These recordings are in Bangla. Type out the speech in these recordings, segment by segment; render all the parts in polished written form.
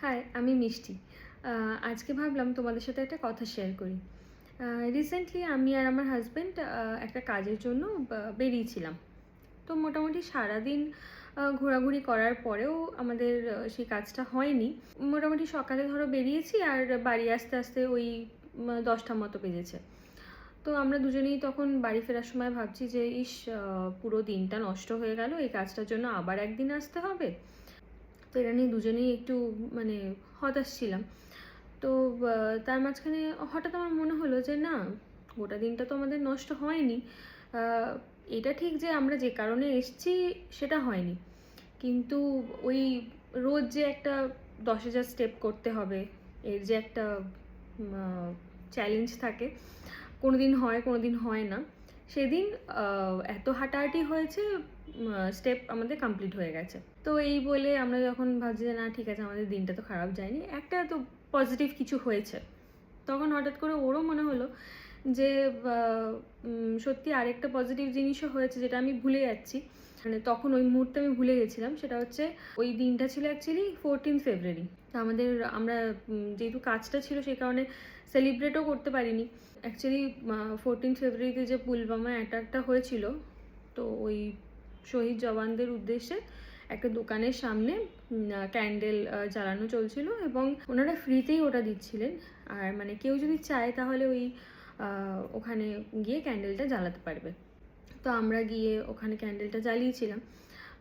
হাই, আমি মিষ্টি। আজকে ভাবলাম তোমাদের সাথে একটা কথা শেয়ার করি। রিসেন্টলি আমি আর আমার হাজব্যান্ড একটা কাজের জন্য বেরিয়েছিলাম। তো মোটামুটি সারাদিন ঘোরাঘুরি করার পরেও আমাদের সেই কাজটা হয়নি। মোটামুটি সকালে ধরো বেরিয়েছি আর বাড়ি আসতে আসতে ওই 10টার মতো বেজেছে। তো আমরা দুজনেই তখন বাড়ি ফেরার সময় ভাবছি যে পুরো দিনটা নষ্ট হয়ে গেল, এই কাজটার জন্য আবার একদিন আসতে হবে। তো এটা নিয়ে দুজনেই একটু মানে হতাশ ছিলাম। তো তার মাঝখানে হঠাৎ আমার মনে হলো যে না, গোটা দিনটা তো আমাদের নষ্ট হয়নি। এটা ঠিক যে আমরা যে কারণে এসেছি সেটা হয়নি, কিন্তু ওই রোজ যে একটা 10,000 স্টেপ করতে হবে, এর যে একটা চ্যালেঞ্জ থাকে, কোনো দিন হয় কোনো দিন হয় না। সেদিন এত হাঁটাহাঁটি হয়েছে, স্টেপ আমাদের কমপ্লিট হয়ে গেছে। তো এই বলে আমরা যখন ভাবছি যে না ঠিক আছে, আমাদের দিনটা তো খারাপ যায়নি, একটা তো পজিটিভ কিছু হয়েছে, তখন হঠাৎ করে ওরও মনে হলো যে সত্যি আরেকটা পজিটিভ জিনিসও হয়েছে যেটা আমি ভুলে যাচ্ছি। মানে তখন ওই মুহূর্তে আমি ভুলে গেছিলাম। সেটা হচ্ছে ওই দিনটা ছিল অ্যাকচুয়ালি 14 ফেব্রুয়ারি। তো আমরা যেহেতু কাজটা ছিল সেই কারণে সেলিব্রেটও করতে পারিনি। অ্যাকচুয়ালি 14 ফেব্রুয়ারিতে যে পুলওয়ামা অ্যাটাকটা হয়েছিল, তো ওই শহীদ জওয়ানদের উদ্দেশ্যে একটা দোকানের সামনে ক্যান্ডেল জ্বালানো চলছিল এবং ওনারা ফ্রিতেই ওটা দিচ্ছিলেন। আর মানে কেউ যদি চায় তাহলে ওই ওখানে গিয়ে ক্যান্ডেলটা জ্বালাতে পারবে। তো আমরা গিয়ে ওখানে ক্যান্ডেলটা জ্বালিয়েছিলাম।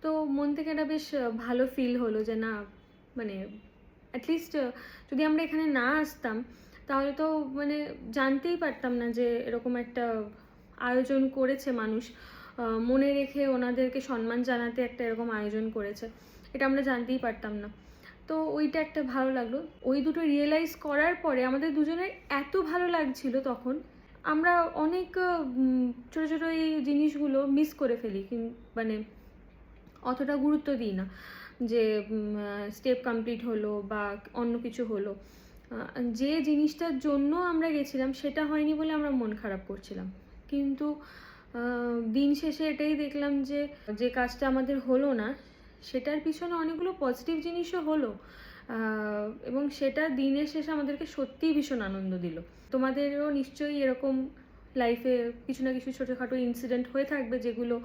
তো মন থেকে একটা বেশ ভালো ফিল হলো যে না, মানে অ্যাটলিস্ট যদি আমরা এখানে না আসতাম তাহলে তো মানে জানতেই পারতাম না যে এরকম একটা আয়োজন করেছে মানুষ, মনে রেখে ওনাদেরকে সম্মান জানাতে একটা এরকম আয়োজন করেছে, এটা আমরা জানতেই পারতাম না। তো ওইটা একটা ভালো লাগলো। ওই দুটো রিয়েলাইজ করার পরে আমাদের দুজনের এত ভালো লাগছিল তখন, আমরা অনেক ছোটো ছোটো এই জিনিসগুলো মিস করে ফেলি, মানে অতটা গুরুত্ব দিই না যে স্টেপ কমপ্লিট হলো বা অন্য কিছু হলো। যে জিনিসটার জন্য আমরা গেছিলাম সেটা হয়নি বলে আমরা মন খারাপ করছিলাম, কিন্তু দিন শেষে এটাই দেখলাম যে যে কাজটা আমাদের হলো না সেটার পিছনে অনেকগুলো পজিটিভ জিনিসও হলো, এবং সেটা দিনের শেষে আমাদেরকে সত্যিই ভীষণ আনন্দ দিল। তোমাদেরও নিশ্চয়ই এরকম লাইফে কিছু না কিছু ছোটোখাটো ইনসিডেন্ট হয়ে থাকবে যেগুলো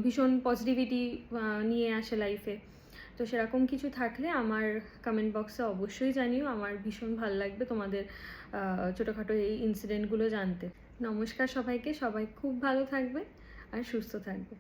ভীষণ পজিটিভিটি নিয়ে আসে লাইফে। তো সেরকম কিছু থাকলে আমার কমেন্ট বক্সে অবশ্যই জানিও, আমার ভীষণ ভালো লাগবে তোমাদের ছোটোখাটো এই ইনসিডেন্টগুলো জানতে। নমস্কার সবাইকে, সবাই খুব ভালো থাকবে আর সুস্থ থাকবে।